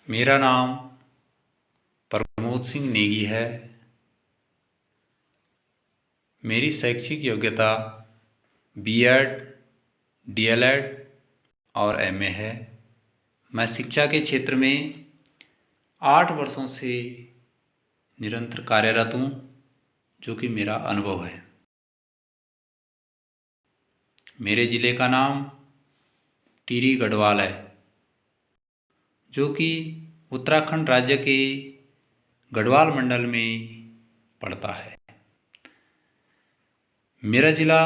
मेरा नाम प्रमोद सिंह नेगी है। मेरी शैक्षिक योग्यता बीएड, डीएलएड और एमए है। मैं शिक्षा के क्षेत्र में 8 वर्षों से निरंतर कार्यरत हूँ, जो कि मेरा अनुभव है। मेरे ज़िले का नाम टिहरी गढ़वाल है, जो कि उत्तराखंड राज्य के गढ़वाल मंडल में पड़ता है। मेरा ज़िला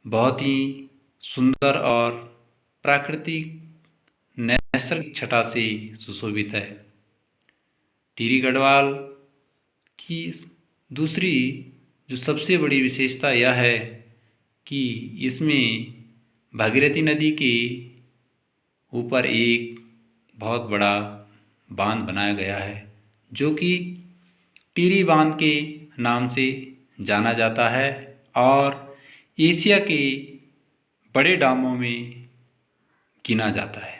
बहुत ही सुंदर और प्राकृतिक नैसर्गिक छटा से सुशोभित है। टिहरी गढ़वाल की दूसरी जो सबसे बड़ी विशेषता यह है कि इसमें भागीरथी नदी के ऊपर एक बहुत बड़ा बांध बनाया गया है, जो कि टिहरी बांध के नाम से जाना जाता है और एशिया के बड़े डैमों में गिना जाता है।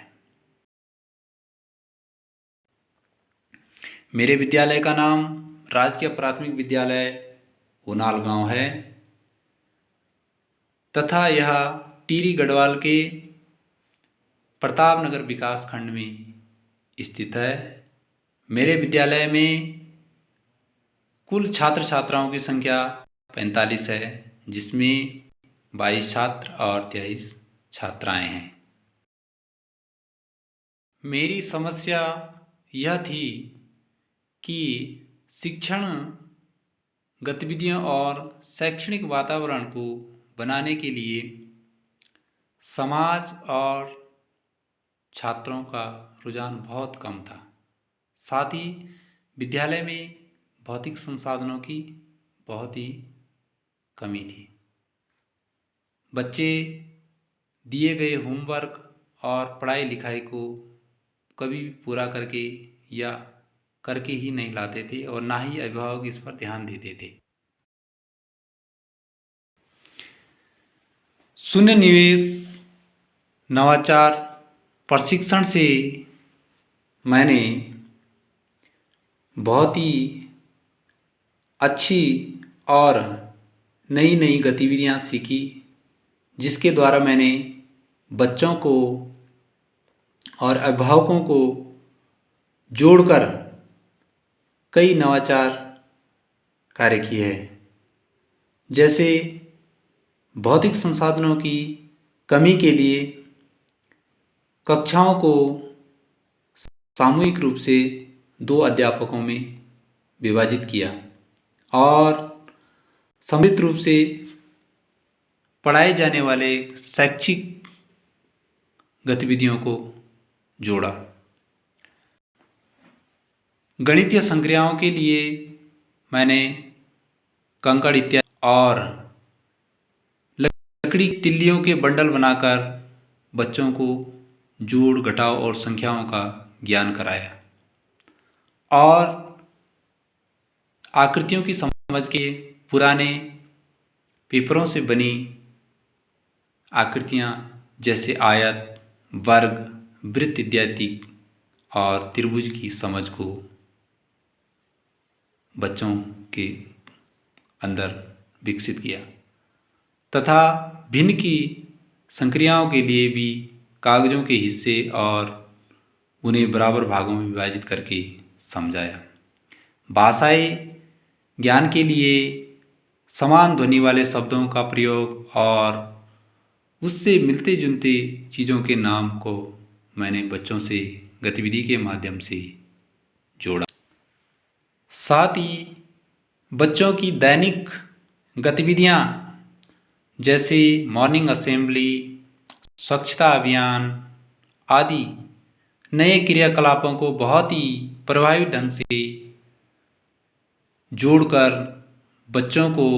मेरे विद्यालय का नाम राजकीय प्राथमिक विद्यालय उनाल गांव है तथा यह टिहरी गढ़वाल के प्रताप नगर विकास खंड में स्थित है। मेरे विद्यालय में कुल छात्र छात्राओं की संख्या 45 है, जिसमें 22 छात्र और 23 छात्राएं हैं। मेरी समस्या यह थी कि शिक्षण गतिविधियों और शैक्षणिक वातावरण को बनाने के लिए समाज और छात्रों का रुझान बहुत कम था। साथ ही विद्यालय में भौतिक संसाधनों की बहुत ही कमी थी। बच्चे दिए गए होमवर्क और पढ़ाई लिखाई को कभी पूरा करके या करके ही नहीं लाते थे और ना ही अभिभावक इस पर ध्यान देते थे। शून्य निवेश नवाचार प्रशिक्षण से मैंने बहुत ही अच्छी और नई नई गतिविधियां सीखी, जिसके द्वारा मैंने बच्चों को और अभिभावकों को जोड़कर कई नवाचार कार्य किए हैं। जैसे भौतिक संसाधनों की कमी के लिए कक्षाओं को सामूहिक रूप से 2 अध्यापकों में विभाजित किया और सम्मिलित रूप से पढ़ाए जाने वाले शैक्षिक गतिविधियों को जोड़ा। गणितीय संक्रियाओं के लिए मैंने कंकड़ इत्यादि और लकड़ी तिल्लियों के बंडल बनाकर बच्चों को जोड़ घटाव और संख्याओं का ज्ञान कराया और आकृतियों की समझ के पुराने पेपरों से बनी आकृतियाँ जैसे आयत, वर्ग, वृत्त इत्यादि और त्रिभुज की समझ को बच्चों के अंदर विकसित किया तथा भिन्न की संक्रियाओं के लिए भी कागज़ों के हिस्से और उन्हें बराबर भागों में विभाजित करके समझाया। भाषाई ज्ञान के लिए समान ध्वनि वाले शब्दों का प्रयोग और उससे मिलते जुलते चीज़ों के नाम को मैंने बच्चों से गतिविधि के माध्यम से जोड़ा। साथ ही बच्चों की दैनिक गतिविधियाँ जैसे मॉर्निंग असेंबली, स्वच्छता अभियान आदि नए क्रियाकलापों को बहुत ही प्रभावी ढंग से जोड़कर बच्चों को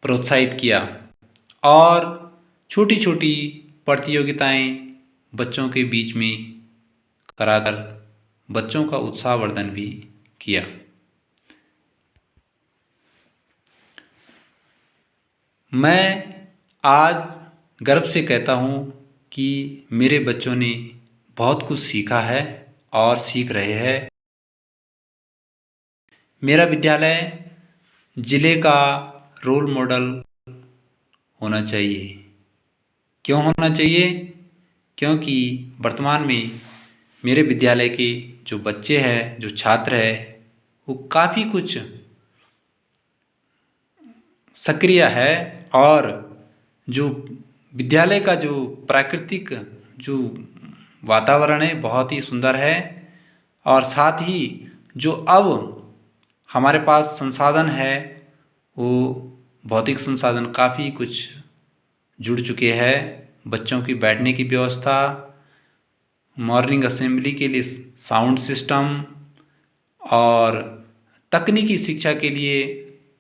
प्रोत्साहित किया और छोटी छोटी प्रतियोगिताएं बच्चों के बीच में कराकर बच्चों का उत्साहवर्धन भी किया। मैं आज गर्व से कहता हूँ कि मेरे बच्चों ने बहुत कुछ सीखा है और सीख रहे हैं। मेरा विद्यालय ज़िले का रोल मॉडल होना चाहिए। क्यों होना चाहिए? क्योंकि वर्तमान में मेरे विद्यालय के जो बच्चे हैं, जो छात्र हैं, वो काफ़ी कुछ सक्रिय है और जो विद्यालय का जो प्राकृतिक जो वातावरण है बहुत ही सुंदर है। और साथ ही जो अब हमारे पास संसाधन है वो भौतिक संसाधन काफ़ी कुछ जुड़ चुके हैं। बच्चों की बैठने की व्यवस्था, मॉर्निंग असेंबली के लिए साउंड सिस्टम और तकनीकी शिक्षा के लिए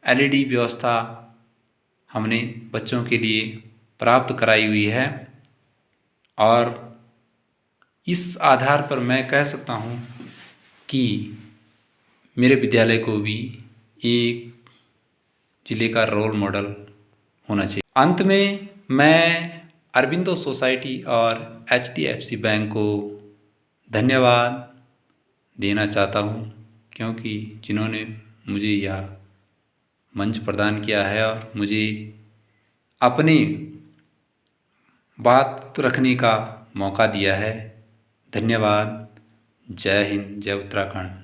एलईडी व्यवस्था हमने बच्चों के लिए प्राप्त कराई हुई है। और इस आधार पर मैं कह सकता हूँ कि मेरे विद्यालय को भी एक ज़िले का रोल मॉडल होना चाहिए। अंत में मैं अरबिंदो सोसाइटी और एचडीएफसी बैंक को धन्यवाद देना चाहता हूँ, क्योंकि जिन्होंने मुझे यह मंच प्रदान किया है और मुझे अपनी बात रखने का मौका दिया है। धन्यवाद। जय हिंद, जय उत्तराखंड।